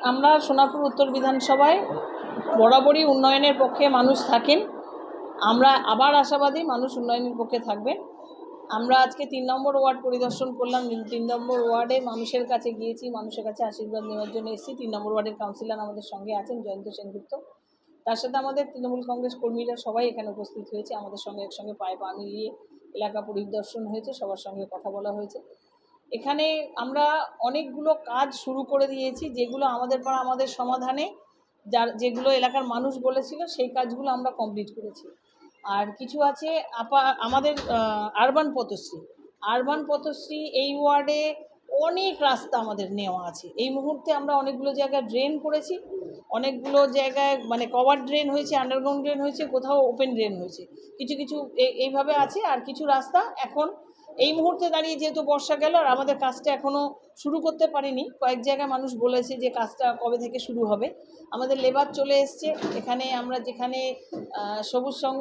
আমরা সোনারপুর উত্তর বিধানসভায় বরাবরই উন্নয়নের পক্ষে মানুষ থাকেন। আমরা আবার আশাবাদী মানুষ উন্নয়নের পক্ষে থাকবেন। আমরা আজকে ৩ নম্বর ওয়ার্ড পরিদর্শন করলাম। ৩ নম্বর ওয়ার্ডে মানুষের কাছে গিয়েছি, মানুষের কাছে আশীর্বাদ নেওয়ার জন্য এসেছি। ৩ নম্বর ওয়ার্ডের কাউন্সিলর আমাদের সঙ্গে আছেন জয়ন্ত সেনগুপ্ত, তার সাথে আমাদের তৃণমূল কংগ্রেস কর্মীরা সবাই এখানে উপস্থিত হয়েছে। আমাদের সঙ্গে একসঙ্গে পায়ে পা মিলিয়ে এলাকা পরিদর্শন হয়েছে, সবার সঙ্গে কথা বলা হয়েছে। এখানে আমরা অনেকগুলো কাজ শুরু করে দিয়েছি, যেগুলো আমাদের পাড়া আমাদের সমাধানে যেগুলো এলাকার মানুষ বলেছিল সেই কাজগুলো আমরা কমপ্লিট করেছি। আর কিছু আছে আমাদের আরবান পথশ্রী এই ওয়ার্ডে অনেক রাস্তা আমাদের নেওয়া আছে। এই মুহূর্তে আমরা অনেকগুলো জায়গায় ড্রেন করেছি, অনেকগুলো জায়গায় মানে কভার ড্রেন হয়েছে, আন্ডারগ্রাউন্ড ড্রেন হয়েছে, কোথাও ওপেন ড্রেন হয়েছে, কিছু কিছু এইভাবে আছে। আর কিছু রাস্তা এখন এই মুহূর্তে দাঁড়িয়ে যেহেতু বর্ষা গেল আর আমাদের কাজটা এখনও শুরু করতে পারিনি, কয়েক জায়গায় মানুষ বলেছে যে কাজটা কবে থেকে শুরু হবে। আমাদের লেবার চলে এসছে। এখানে আমরা যেখানে সবুজ সংঘ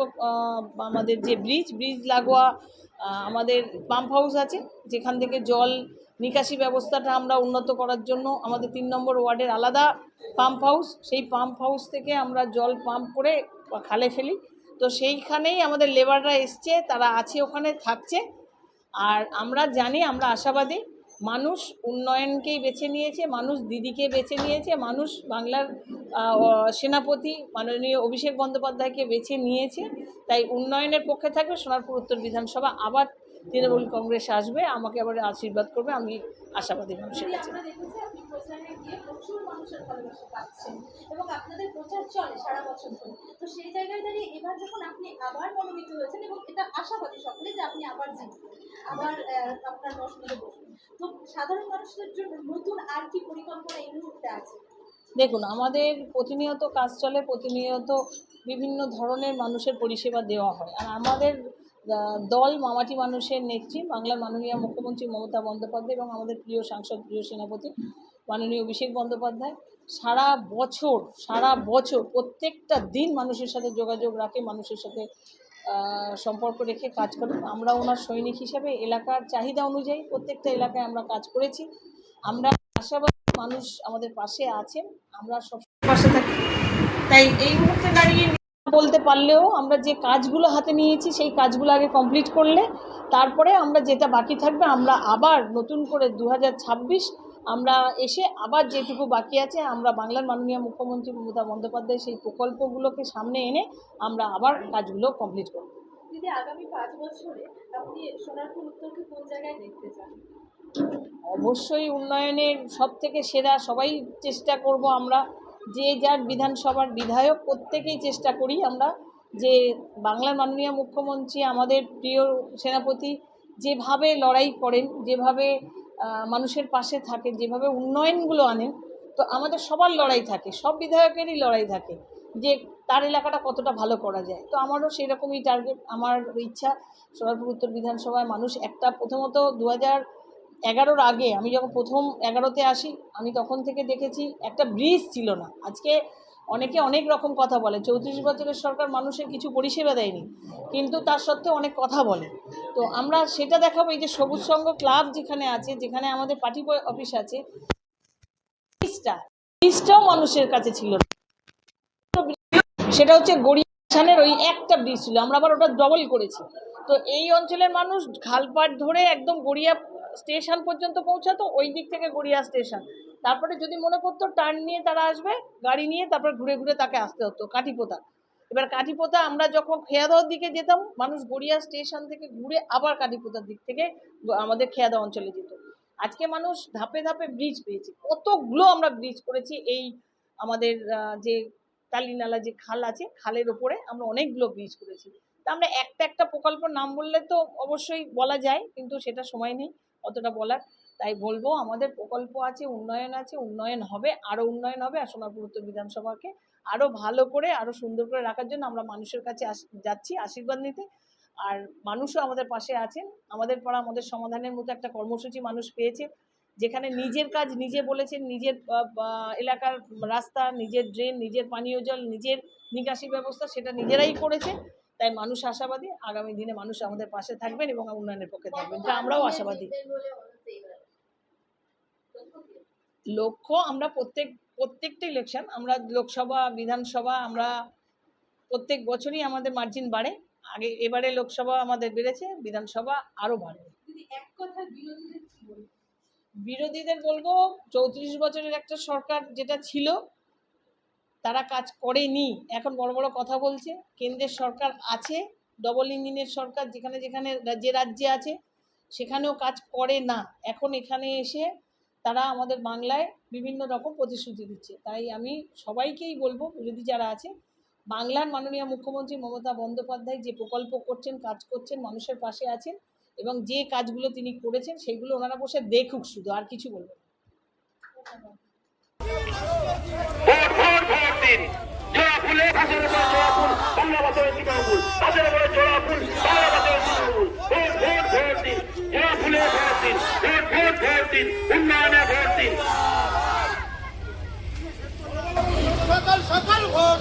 আমাদের যে ব্রিজ লাগোয়া আমাদের পাম্প হাউস আছে, যেখান থেকে জল নিকাশি ব্যবস্থাটা আমরা উন্নত করার জন্য আমাদের ৩ নম্বর ওয়ার্ডের আলাদা পাম্প হাউস, সেই পাম্প হাউস থেকে আমরা জল পাম্প করে খালে ফেলি। তো সেইখানেই আমাদের লেবাররা এসছে, তারা আছে, ওখানে থাকছে। আর আমরা জানি, আমরা আশাবাদী মানুষ উন্নয়নকেই বেছে নিয়েছে, মানুষ দিদিকে বেছে নিয়েছে, মানুষ বাংলার সেনাপতি মাননীয় অভিষেক বন্দ্যোপাধ্যায়কে বেছে নিয়েছে। তাই উন্নয়নের পক্ষে থাকবে। সোনারপুর উত্তর বিধানসভা আবার তৃণমূল কংগ্রেস আসবে, আমাকে আবার আশীর্বাদ করবে, আমি আশাবাদী মানুষের কাছে। এবং আপনাদের প্রচার চলে সারা বছর ধরে, তো সেই জায়গায় দাঁড়িয়ে এবার যখন আপনি আবার মনোনীত হয়েছেন এবং এটা আশাবাদী সকলে যে আপনি আবার জিতবেন, আবার আপনার বসতে বসবেন, তো সাধারণ মানুষদের জন্য নতুন আর কি পরিকল্পনা এই মুহূর্তে আছে? দেখুন, আমাদের প্রতিনিয়ত কাজ চলে, প্রতিনিয়ত বিভিন্ন ধরনের মানুষের পরিষেবা দেওয়া হয়। আর আমাদের দল মামাটি মানুষের নেত্রী বাংলার মাননীয় মুখ্যমন্ত্রী মমতা বন্দ্যোপাধ্যায় এবং আমাদের প্রিয় সাংসদ, প্রিয় সেনাপতি মাননীয় অভিষেক বন্দ্যোপাধ্যায় সারা বছর প্রত্যেকটা দিন মানুষের সাথে যোগাযোগ রাখে, মানুষের সাথে সম্পর্ক রেখে কাজ করেন। আমরা ওনার সৈনিক হিসেবে এলাকার চাহিদা অনুযায়ী প্রত্যেকটা এলাকায় আমরা কাজ করেছি। আমরা আশাবাদী মানুষ আমাদের পাশে আছেন, আমরা সব পাশে থাকি। তাই এই মুহূর্তে দাঁড়িয়ে বলতে পারলেও আমরা যে কাজগুলো হাতে নিয়েছি সেই কাজগুলো আগে কমপ্লিট করলে তারপরে আমরা যেটা বাকি থাকবে আমরা আবার নতুন করে 2026 আমরা এসে আবার যেটুকু বাকি আছে আমরা বাংলার মাননীয় মুখ্যমন্ত্রী মমতা বন্দ্যোপাধ্যায় সেই প্রকল্পগুলোকে সামনে এনে আমরা আবার কাজগুলো কমপ্লিট করব। দিদি, আগামী 5 বছরে আপনি সোনারপুর উত্তরকে কোন জায়গায় দেখতে চান? অবশ্যই উন্নয়নের সবথেকে সেরা, সবাই চেষ্টা করব আমরা, যে যার বিধানসভার বিধায়ক প্রত্যেকেই চেষ্টা করি আমরা যে বাংলার মাননীয় মুখ্যমন্ত্রী আমাদের প্রিয় সেনাপতি যেভাবে লড়াই করেন, যেভাবে মানুষের পাশে থাকেন, যেভাবে উন্নয়নগুলো আনেন, তো আমাদের সবার লড়াই থাকে, সব বিধায়কেরই লড়াই থাকে যে তার এলাকাটা কতটা ভালো করা যায়। তো আমারও সেই রকমই টার্গেট, আমার ইচ্ছা সোনারপুর উত্তর বিধানসভায় মানুষ একটা প্রথমত 2011-র আগে আমি যখন প্রথম 11-তে আসি, আমি তখন থেকে দেখেছি একটা ব্রিজ ছিল না। আজকে অনেকে অনেক রকম কথা বলে, 34 বছরের সরকার মানুষের কিছু পরিষেবা দেয়নি, কিন্তু তার সত্ত্বেও অনেক কথা বলে। তো আমরা সেটা দেখাবো, এই যে সবুজ সংঘ ক্লাব যেখানে আছে, যেখানে আমাদের পার্টি অফিস আছে, ব্রিজটাও মানুষের কাছে ছিল না। সেটা হচ্ছে গড়িয়া স্টেশনের ওই একটা ব্রিজ ছিল, আমরা আবার ওটা ডবল করেছি। তো এই অঞ্চলের মানুষ খালপাট ধরে একদম গড়িয়া স্টেশন পর্যন্ত পৌঁছাতো, ওই দিক থেকে গড়িয়া স্টেশন, তারপরে যদি মনে করতো টার্ন নিয়ে তারা আসবে গাড়ি নিয়ে, তারপর ঘুরে ঘুরে তাকে আসতে হতো কাঠিপোতা। এবার কাঠিপোতা আমরা যখন খেয়াদহর দিকে যেতাম, মানুষ গড়িয়া স্টেশন থেকে ঘুরে আবার কাঠিপোতার দিক থেকে আমাদের খেয়াদহ অঞ্চলে যেত। আজকে মানুষ ধাপে ধাপে ব্রিজ পেয়েছে, কতগুলো আমরা ব্রিজ করেছি। এই আমাদের যে কালীনালা যে খাল আছে, খালের ওপরে আমরা অনেকগুলো ব্রিজ করেছি। তা আমরা একটা একটা প্রকল্পের নাম বললে তো অবশ্যই বলা যায়, কিন্তু সেটা সময় নেই অতটা বলার। তাই বলবো আমাদের প্রকল্প আছে, উন্নয়ন হবে, আরও উন্নয়ন হবে। আর সোনারপুর উত্তর বিধানসভাকে আরও ভালো করে, আরও সুন্দর করে রাখার জন্য আমরা মানুষের কাছে যাচ্ছি আশীর্বাদ নিতে। আর মানুষও আমাদের পাশে আছেন। আমাদের পাড়া আমাদের সমাধানের মতো একটা কর্মসূচি মানুষ পেয়েছে, যেখানে নিজের কাজ নিজে বলেছেন, নিজের এলাকার রাস্তা, নিজের ড্রেন, নিজের পানীয় জল, নিজের নিকাশি ব্যবস্থা সেটা নিজেরাই করেছে। তাই মানুষ আশাবাদী আগামী দিনে মানুষ আমাদের পাশে থাকবেন এবং উন্নয়নের পক্ষে থাকবেন, যা আমরাও আশাবাদী। লক্ষ্য আমরা প্রত্যেকটা ইলেকশন, আমরা লোকসভা বিধানসভা আমরা প্রত্যেক বছরই আমাদের মার্জিন বাড়ে। এবারে লোকসভা আমাদের বেড়েছে, বিধানসভা আরও বাড়বে। যদি এক কথায় বিরোধীদের কি বলবেন? বিরোধীদের বলবো 34 বছরের একটা সরকার যেটা ছিল তারা কাজ করেনি, এখন বড় বড় কথা বলছে। কেন্দ্রের সরকার আছে, ডবল ইঞ্জিনের সরকার, যেখানে যেখানে যে রাজ্যে আছে সেখানেও কাজ করে না। এখন এখানে এসে তারা আমাদের বাংলায় বিভিন্ন রকম প্রতিশ্রুতি দিচ্ছে। তাই আমি সবাইকেই বলবো, বিরোধী যারা আছে, বাংলার মাননীয় মুখ্যমন্ত্রী মমতা বন্দ্যোপাধ্যায় যে প্রকল্প করছেন, কাজ করছেন, মানুষের পাশে আছেন এবং যে কাজগুলো তিনি করেছেন সেইগুলো ওনারা বসে দেখুক, শুধু আর কিছু বলবো না। সকাল সকাল ভোট